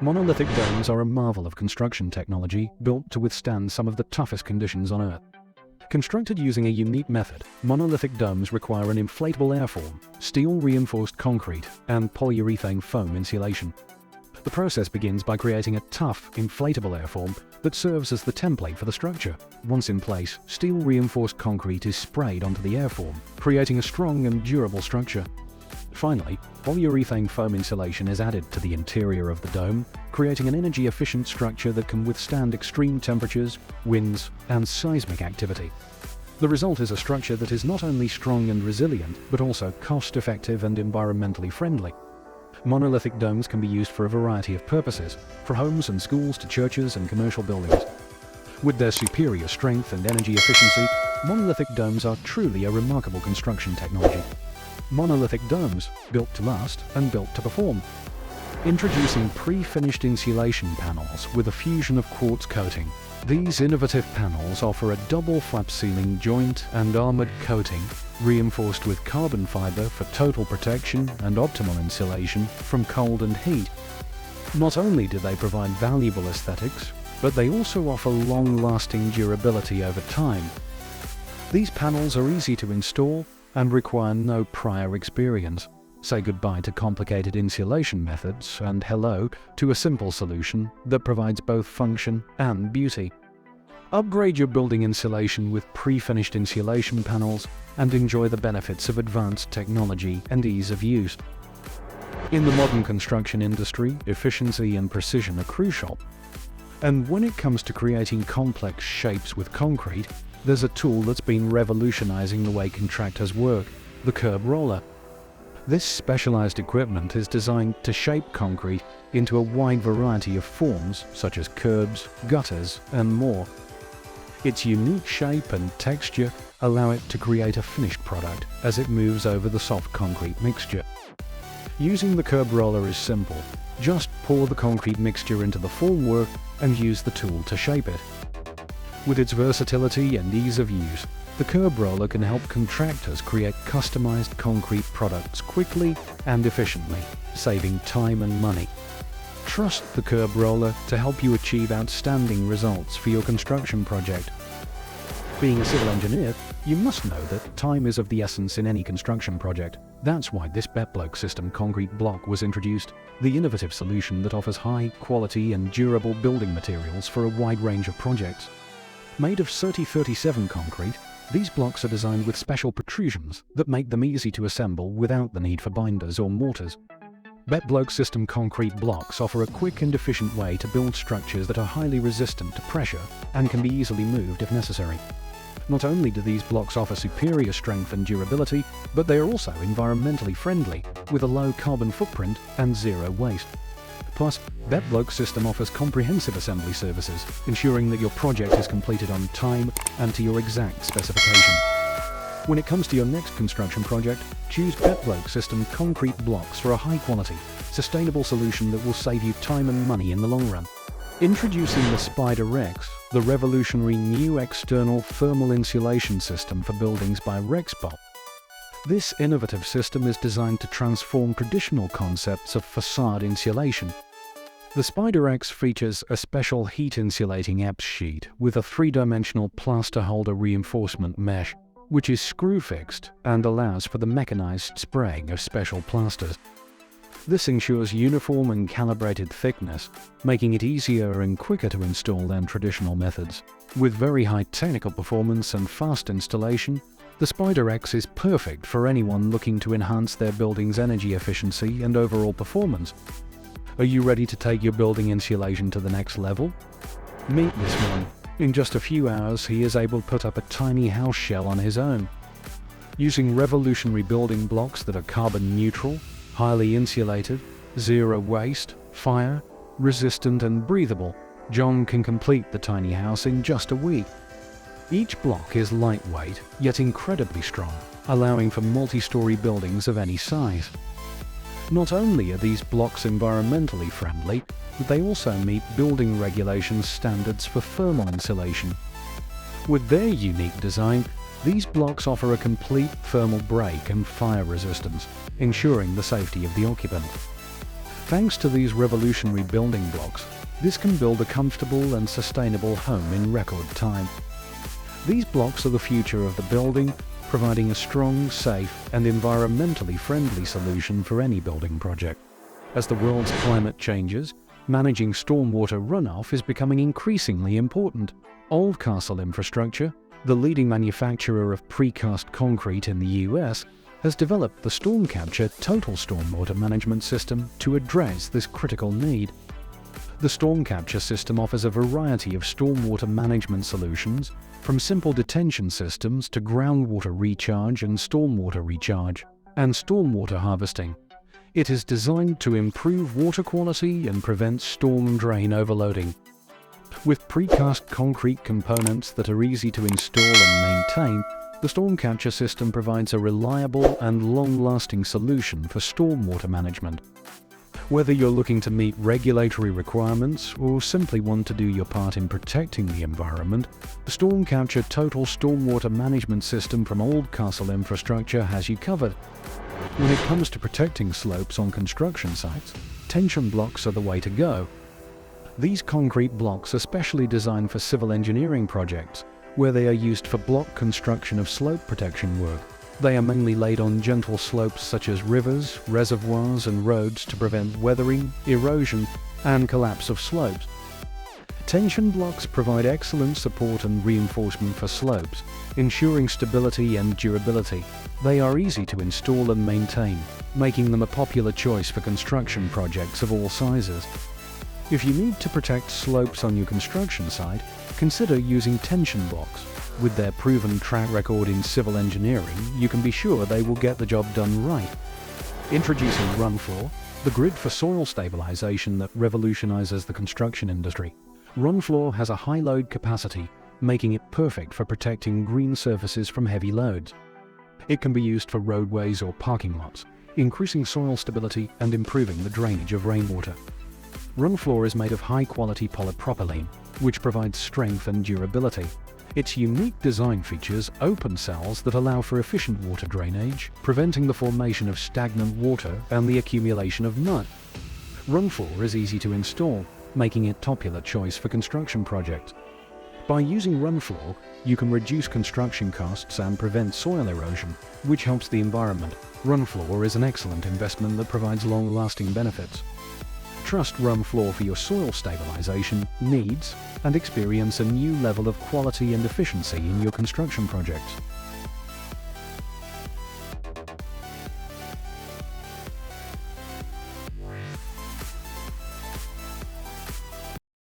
Monolithic domes are a marvel of construction technology built to withstand some of the toughest conditions on Earth. Constructed using a unique method, monolithic domes require an inflatable airform, steel-reinforced concrete, and polyurethane foam insulation. The process begins by creating a tough, inflatable airform that serves as the template for the structure. Once in place, steel-reinforced concrete is sprayed onto the airform, creating a strong and durable structure. Finally, polyurethane foam insulation is added to the interior of the dome, creating an energy-efficient structure that can withstand extreme temperatures, winds, and seismic activity. The result is a structure that is not only strong and resilient, but also cost-effective and environmentally friendly. Monolithic domes can be used for a variety of purposes, from homes and schools to churches and commercial buildings. With their superior strength and energy efficiency, monolithic domes are truly a remarkable construction technology. Monolithic domes, built to last and built to perform. Introducing pre-finished insulation panels with a fusion of quartz coating. These innovative panels offer a double flap ceiling joint and armored coating, reinforced with carbon fiber for total protection and optimal insulation from cold and heat. Not only do they provide valuable aesthetics, but they also offer long-lasting durability over time. These panels are easy to install and require no prior experience. Say goodbye to complicated insulation methods and hello to a simple solution that provides both function and beauty. Upgrade your building insulation with pre-finished insulation panels and enjoy the benefits of advanced technology and ease of use. In the modern construction industry, efficiency and precision are crucial. And when it comes to creating complex shapes with concrete, there's a tool that's been revolutionizing the way contractors work, the curb roller. This specialized equipment is designed to shape concrete into a wide variety of forms, such as curbs, gutters, and more. Its unique shape and texture allow it to create a finished product as it moves over the soft concrete mixture. Using the curb roller is simple. Just pour the concrete mixture into the formwork and use the tool to shape it. With its versatility and ease of use, the curb roller can help contractors create customized concrete products quickly and efficiently, saving time and money. Trust the curb roller to help you achieve outstanding results for your construction project. Being a civil engineer, you must know that time is of the essence in any construction project. That's why this BetBlok System concrete block was introduced, the innovative solution that offers high quality and durable building materials for a wide range of projects. Made of 3037 concrete, these blocks are designed with special protrusions that make them easy to assemble without the need for binders or mortars. BetBlok System concrete blocks offer a quick and efficient way to build structures that are highly resistant to pressure and can be easily moved if necessary. Not only do these blocks offer superior strength and durability, but they are also environmentally friendly, with a low carbon footprint and zero waste. Plus, BetBlok System offers comprehensive assembly services, ensuring that your project is completed on time and to your exact specification. When it comes to your next construction project, choose BetBlok System concrete blocks for a high-quality, sustainable solution that will save you time and money in the long run. Introducing the SpideREX, the revolutionary new external thermal insulation system for buildings by REXBOT. This innovative system is designed to transform traditional concepts of facade insulation. The SpideREX features a special heat-insulating EPS sheet with a three-dimensional plaster holder reinforcement mesh, which is screw-fixed and allows for the mechanized spraying of special plasters. This ensures uniform and calibrated thickness, making it easier and quicker to install than traditional methods. With very high technical performance and fast installation, the SpideREX is perfect for anyone looking to enhance their building's energy efficiency and overall performance. Are you ready to take your building insulation to the next level? Meet this man. In just a few hours, he is able to put up a tiny house shell on his own. Using revolutionary building blocks that are carbon neutral, highly insulated, zero waste, fire, resistant and breathable, John can complete the tiny house in just a week. Each block is lightweight, yet incredibly strong, allowing for multi-story buildings of any size. Not only are these blocks environmentally friendly, but they also meet building regulations standards for thermal insulation. With their unique design, these blocks offer a complete thermal break and fire resistance, ensuring the safety of the occupant. Thanks to these revolutionary building blocks, this can build a comfortable and sustainable home in record time. These blocks are the future of the building, providing a strong, safe, and environmentally friendly solution for any building project. As the world's climate changes, managing stormwater runoff is becoming increasingly important. Oldcastle Infrastructure, the leading manufacturer of precast concrete in the US, has developed the StormCapture Total Stormwater Management System to address this critical need. The StormCapture system offers a variety of stormwater management solutions, from simple detention systems to groundwater recharge and stormwater recharge, and stormwater harvesting. It is designed to improve water quality and prevent storm drain overloading. With precast concrete components that are easy to install and maintain, the StormCapture system provides a reliable and long-lasting solution for stormwater management. Whether you're looking to meet regulatory requirements or simply want to do your part in protecting the environment, the StormCapture Total Stormwater Management System from Oldcastle Infrastructure has you covered. When it comes to protecting slopes on construction sites, tension blocks are the way to go. These concrete blocks are specially designed for civil engineering projects, where they are used for block construction of slope protection work. They are mainly laid on gentle slopes such as rivers, reservoirs, and roads to prevent weathering, erosion, and collapse of slopes. Tension blocks provide excellent support and reinforcement for slopes, ensuring stability and durability. They are easy to install and maintain, making them a popular choice for construction projects of all sizes. If you need to protect slopes on your construction site, consider using tension blocks. With their proven track record in civil engineering, you can be sure they will get the job done right. Introducing RunFloor, the grid for soil stabilization that revolutionizes the construction industry. RunFloor has a high load capacity, making it perfect for protecting green surfaces from heavy loads. It can be used for roadways or parking lots, increasing soil stability and improving the drainage of rainwater. RunFloor is made of high-quality polypropylene, which provides strength and durability. Its unique design features open cells that allow for efficient water drainage, preventing the formation of stagnant water and the accumulation of mud. RunFloor is easy to install, making it a popular choice for construction projects. By using RunFloor, you can reduce construction costs and prevent soil erosion, which helps the environment. RunFloor is an excellent investment that provides long-lasting benefits. Trust RunFloor for your soil stabilization needs and experience a new level of quality and efficiency in your construction projects.